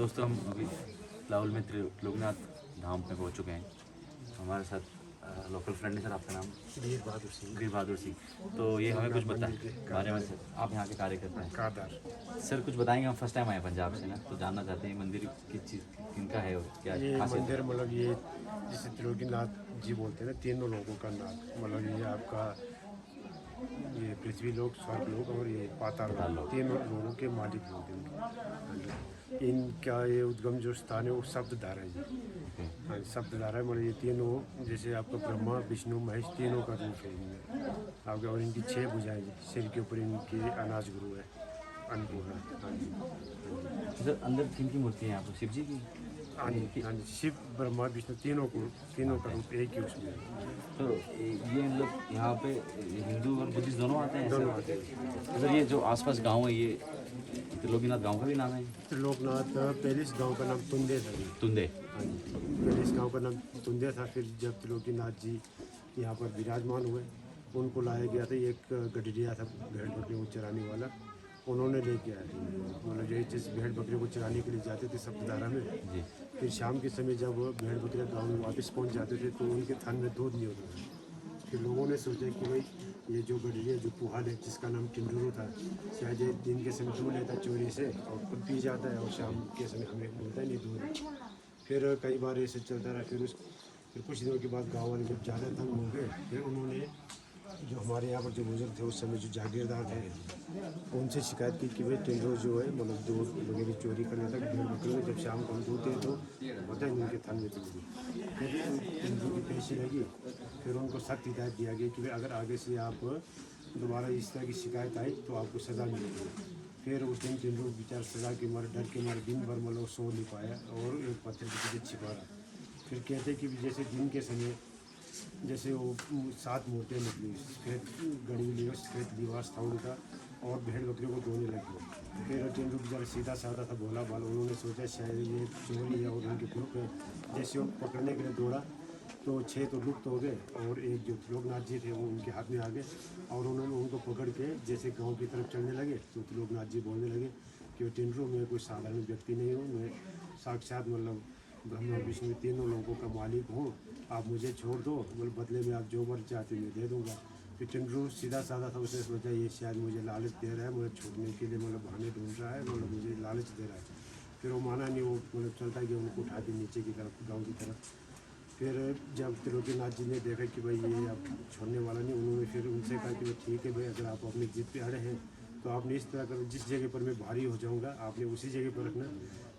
दोस्तों हम अभी लाहौल में त्रिलोकनाथ धाम पे पहुंच चुके हैं। हमारे साथ लोकल फ्रेंड है सर। आपका नाम? वीर बहादुर सिंह। वीर बहादुर सिंह। तो ये हमें कुछ बताएं बारे में सर। आप यहाँ के कार्यकर्ता हैं कादार। सर, कुछ बताएंगे? हम फर्स्ट टाइम आए पंजाब से ना, तो जानना चाहते हैं मंदिर किस चीज़ किनका है और क्या ये खासियत मंदिर है। मतलब ये जिसे त्रिलोकीनाथ जी बोलते हैं ना, तीनों लोगों का नाथ। मतलब ये आपका ये पृथ्वी लोक, स्वर्ग लोक और ये पाताल लोक, तीनों लोगों के मालिक होते हैं। इनका ये उद्गम जो स्थान है वो सप्तधारा है जी। हाँ, सप्तधारा है। मतलब ये तीनों जैसे आपका ब्रह्मा विष्णु महेश तीनों का रूप है इनमें आपके। और इनकी 6 भुजाएं जी। सिर के ऊपर इनकी अनाज गुरु है, अन्नपूर्णा। हाँ जी, हाँ जी। सर अंदर किनकी मूर्ति है यहाँ पर? शिव जी की? हाँ जी, शिव ब्रह्मा विष्णु तीनों का रूप एक ही उसमें है। तो ये मतलब यहाँ पे हिंदू और बुद्धिस्ट दोनों आते हैं दोनों सर? आते हैं। तो सर ये जो आसपास गांव है, ये त्रिलोकीनाथ गांव का भी नाम है? त्रिलोकनाथ पहले इस गांव का नाम तुंदे था जी। तुंदे। हाँ जी, पहले इस गांव का नाम तुंदे था। फिर जब त्रिलोकीनाथ जी यहाँ पर विराजमान हुए, उनको लाया गया था। एक गडरिया था भेड़ बकरियों को चराने वाला, उन्होंने लेके आए। मतलब जो जिस भेड़ बकरियों को चराने के लिए जाते थे सप्तधारा में, जी। फिर शाम के समय जब भेड़ बकरियाँ गाँव में वापस पहुँच जाते थे तो उनके थन में दूध नहीं होता था। फिर लोगों ने सोचा कि भाई ये जो गडरिया जो पुहाल है जिसका नाम टिंडूरू था, शायद ये दिन के समय दूध लेता चोरी से और खुद पी जाता है और शाम के समय हमें मिलता ही नहीं दूध। फिर कई बार ऐसे चलता रहा। फिर कुछ दिनों के बाद गाँव वाले जब ज़्यादा तंग हो गए, फिर उन्होंने जो हमारे यहाँ पर जो बुजुर्ग थे उस समय जो जागीरदार थे उनसे शिकायत की कि भाई टिंडो जो है मतलब दूध वगैरह चोरी कर लेता है भेड़ बकरियों में। जब शाम को हम दूध दे तो होता है उनके थन में दूध। फिर टिंडो की पेशी लगी। फिर उनको सख्त हिदायत दिया गया कि भाई अगर आगे से आप दोबारा इस तरह की शिकायत आई तो आपको सज़ा मिलेगी। फिर उस दिन टिंडो बेचारा सज़ा के मारे डर के मारे दिन भर मतलब सो नहीं पाया और एक पत्थर के पीछे छिपा रहा। फिर कहते कि जैसे दिन के समय जैसे वो 7 मूर्तियाँ निकली, सफ़ेद गड़ी हुई सफ़ेद लिबास था उनका और भेड़ बकरियों को धोने लगे। फिर टिंडू बेचारा सीधा साधा था, भोला भाला। उन्होंने सोचा शायद ये चोरी है और उनके ग्रुप है। जैसे वो पकड़ने के लिए दौड़ा तो 6 तो लुप्त हो गए और एक जो त्रिलोकनाथ जी थे वो उनके हाथ में आ गए और उन्होंने उनको पकड़ के जैसे गाँव की तरफ चलने लगे तो त्रिलोकनाथ जी बोलने लगे कि टिंडू मैं कोई साधारण व्यक्ति नहीं हूँ, मैं साक्षात मतलब ब्रह्मा विष्णु तीनों लोगों का मालिक हूँ। आप मुझे छोड़ दो, मतलब बदले में आप जो मर्जी चाहते मैं दे दूँगा। फिर टिंडू सीधा साधा था, उसने सोचा ये शायद मुझे लालच दे रहा है, मुझे छोड़ने के लिए मतलब बहाने ढूंढ रहा है, मतलब मुझे लालच दे रहा है। फिर वो माना नहीं, वो मतलब चलता गया उनको उठा के नीचे की तरफ गाँव की तरफ। फिर जब त्रिलोकीनाथ जी ने देखा कि भाई ये अब छोड़ने वाला नहीं, उन्होंने फिर उनसे कहा कि भाई ठीक है भाई, अगर आप अपनी जिद पे अड़े हैं तो आपने इस तरह करो, जिस जगह पर मैं भारी हो जाऊंगा आपने उसी जगह पर रखना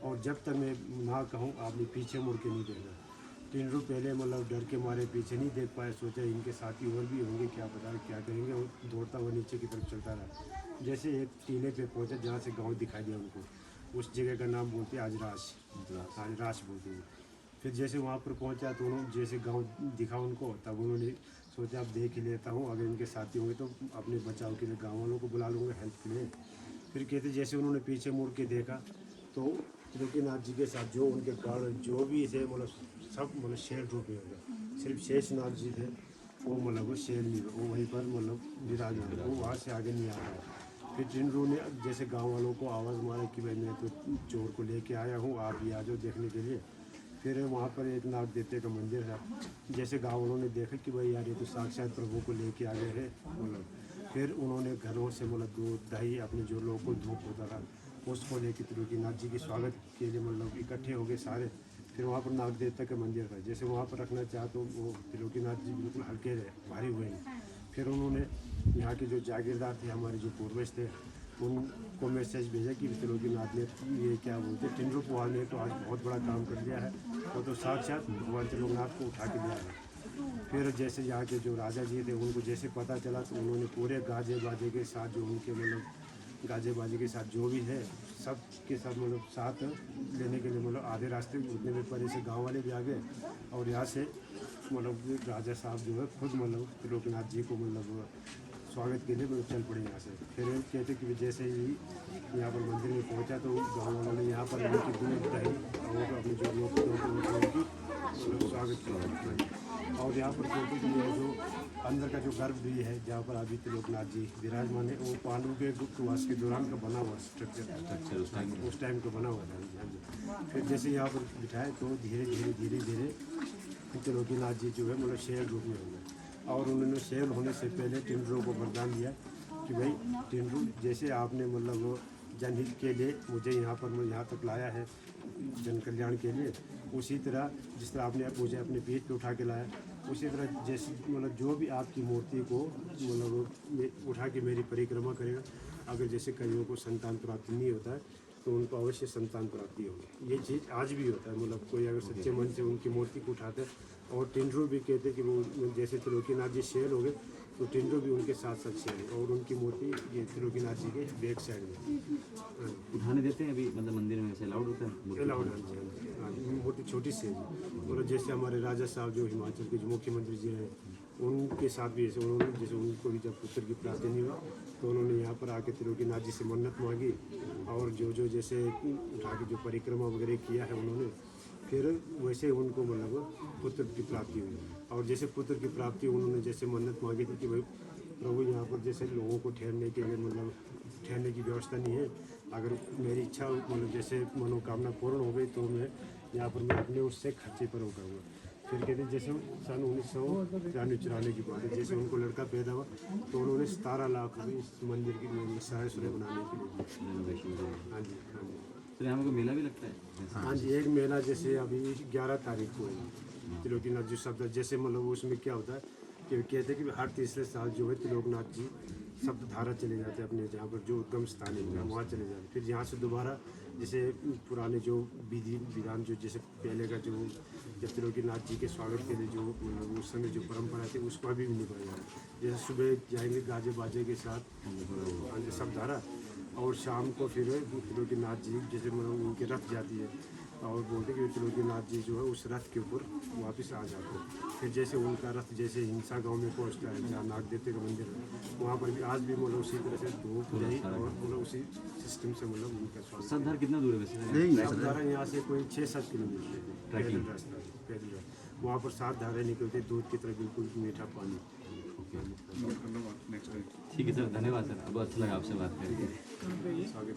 और जब तक मैं ना कहूँ आपने पीछे मुड़ के नहीं देखना। टिंडू पहले मतलब डर के मारे पीछे नहीं देख पाए, सोचा इनके साथी और भी होंगे, क्या पता क्या करेंगे, और दौड़ता हुआ नीचे की तरफ चलता रहा। जैसे एक टीले पे पहुंचा जहाँ से गाँव दिखाई दिया उनको, उस जगह का नाम बोलते हैं आजराश बोलते हैं। फिर जैसे वहाँ पर पहुँचा तो उन्होंने जैसे गांव दिखा उनको, तब उन्होंने सोचा अब देख ही लेता हूँ, अगर इनके साथी होंगे तो अपने बचाव के लिए गांव वालों को बुला लूँगा हेल्प के लिए। फिर कहते जैसे उन्होंने पीछे मुड़ के देखा तो त्रिलोकीनाथ जी के साथ जो उनके गार्ड जो भी थे मतलब सब मतलब शेर रूप में हो गए। सिर्फ शेषनाग जी थे वो मतलब वो शेर नहीं, वो वहीं पर मतलब विराजमान, वो वहाँ से आगे नहीं आ रहा। फिर टिंडू ने जैसे गाँव वालों को आवाज़ मारा कि भाई मैं तो चोर को लेके आया हूँ, आप भी आ जाओ देखने के लिए। फिर वहाँ पर एक नाग देवते का मंदिर था। जैसे गाँव वालों ने देखा कि भाई यार ये तो साक्षात प्रभु को लेके आ गए हैं मतलब, फिर उन्होंने घरों से मतलब दूध दही अपने जो लोकल धूप होता था उसको लेके त्रिलोकीनाथ जी के स्वागत के लिए मतलब इकट्ठे हो गए सारे। फिर वहाँ पर नाग देवता का मंदिर था, जैसे वहाँ पर रखना चाहा तो वो त्रिलोकीनाथ जी बिल्कुल हल्के रहे, भारी हुए नहीं। फिर उन्होंने यहाँ के जो जागीरदार थे हमारे जो पूर्वज थे उनको मैसेज भेजा कि त्रिलोकीनाथ ने ये क्या बोलते टिंडू पुहाल ने तो आज बहुत बड़ा काम कर लिया है, वो तो साक्षात भगवान त्रिलोकनाथ को उठा के लिया है। फिर जैसे यहाँ के जो राजा जी थे उनको जैसे पता चला तो उन्होंने पूरे गाजे बाजे के साथ जो उनके मतलब गाजे बाजे के साथ जो भी है सब के साथ मतलब साथ लेने के लिए मतलब आधे रास्ते उतने में परे से गाँव वाले भी आ गए और यहाँ से मतलब राजा साहब जो है खुद मतलब त्रिलोकीनाथ जी को मतलब स्वागत के लिए मतलब चल पड़े यहाँ से। फिर कहते कि जैसे ही यहाँ पर मंदिर में पहुँचा तो गाँव वालों ने यहाँ पर उनकी दूध दही और अपने जो लोग उनकी स्वागत किया। और यहाँ पर कहते कि ये जो अंदर का जो गर्भगृह है जहाँ पर अभी त्रिलोकनाथ जी विराजमान है वो पांडु के गुप्तवास के दौरान का बना हुआ स्ट्रक्चर उस टाइम का बना हुआ था। हाँ जी, फिर जैसे यहाँ पर बिठाए तो धीरे धीरे धीरे धीरे त्रिलोकीनाथ जी जो है मतलब शेर रूप में हो गए। और उन्होंने शेर होने से पहले टिंडरों को वरदान दिया कि भाई टिंडरू, जैसे आपने मतलब वो जनहित के लिए मुझे यहाँ पर मुझे यहाँ तक लाया है जन कल्याण के लिए, उसी तरह जिस तरह आपने मुझे अपने पीठ पे उठा के लाया, उसी तरह जैसे मतलब जो भी आपकी मूर्ति को मतलब उठा के मेरी परिक्रमा करेगा, अगर जैसे कईयों को संतान प्राप्ति नहीं होता है तो उनको अवश्य संतान प्राप्ति होगी। ये चीज़ आज भी होता है, मतलब कोई अगर सच्चे मन से उनकी मूर्ति को उठाते हैं। और टिंडरू भी कहते हैं कि वो जैसे त्रिलोकीनाथ जी शेर हो गए तो टिंडरू भी उनके साथ साथ शेर है, और उनकी मूर्ति ये त्रिलोकीनाथ जी के बैक साइड में उठाने देते हैं अभी, मतलब मंदिर में ऐसे अलाउड होता है? अलाउड है। मूर्ति छोटी सी है जी। और जैसे हमारे राजा साहब जो हिमाचल के जो मुख्यमंत्री जी हैं, उनके साथ भी ऐसे उन्होंने जैसे उनको भी जब पुत्र की प्राप्ति नहीं हुआ तो उन्होंने यहाँ पर आके त्रिलोकीनाथ जी से मन्नत मांगी, और जो जैसे उठा के जो परिक्रमा वगैरह किया है उन्होंने, फिर वैसे उनको मतलब पुत्र की प्राप्ति हुई। और जैसे पुत्र की प्राप्ति उन्होंने जैसे मन्नत मांगी थी कि भाई प्रभु यहाँ पर जैसे लोगों को ठहरने के लिए मतलब ठहरने की व्यवस्था नहीं है, अगर मेरी इच्छा मतलब जैसे मनोकामना पूर्ण हो गई तो मैं यहाँ पर मैं अपने उससे खर्चे पर वो करूँगा। फिर कहते जैसे सन 1994 की बात है, जैसे उनको लड़का पैदा हुआ तो उन्होंने 17 लाख रुपये इस मंदिर की सहाय सुरय बनाने के लिए। हाँ जी, हाँ जी। तो यहाँ पर कोई मेला भी लगता है? हाँ जी, एक मेला जैसे अभी 11 तारीख को है त्रिलोकीनाथ जी शब्द, जैसे मतलब उसमें क्या होता है कि कहते हैं कि हर तीसरे साल जो है त्रिलोकनाथ जी सप्तधारा चले जाते हैं अपने जहाँ पर जो उद्गम स्थान है वहाँ चले जाते हैं। फिर यहाँ से दोबारा जैसे पुराने जो विधि विधान जो जैसे पहले का जो जब त्रिलोकीनाथ जी के स्वागत के लिए जो मतलब उस समय जो परंपरा थी उसको अभी भी निभाया जा रहा है। जैसे सुबह जाएंगे गाजे बाजे के साथ सप्तधारा, और शाम को फिर त्रिलोकीनाथ जी जैसे मतलब उनकी रथ जाती है और बोलते कि त्रिलोकीनाथ जी जो है उस रथ के ऊपर वापस आ जाते हैं। फिर जैसे उनका रथ जैसे हिंसा गांव में पहुंचता है जहाँ नाग देवते का मंदिर है, वहाँ पर भी आज भी मतलब उसी तरह से धूप दही और मतलब उसी सिस्टम से मतलब उनका स्वागत। सप्तधार कितना दूर है वैसे? सप्तधारा यहाँ से कोई 6-7 किलोमीटर है पैदल रास्ता, पैदल रास्ता। वहाँ पर 7 धाराएँ निकलती, दूध की तरह बिल्कुल मीठा पानी। ठीक है सर, धन्यवाद सर, बहुत अच्छा लगा आपसे बात करके।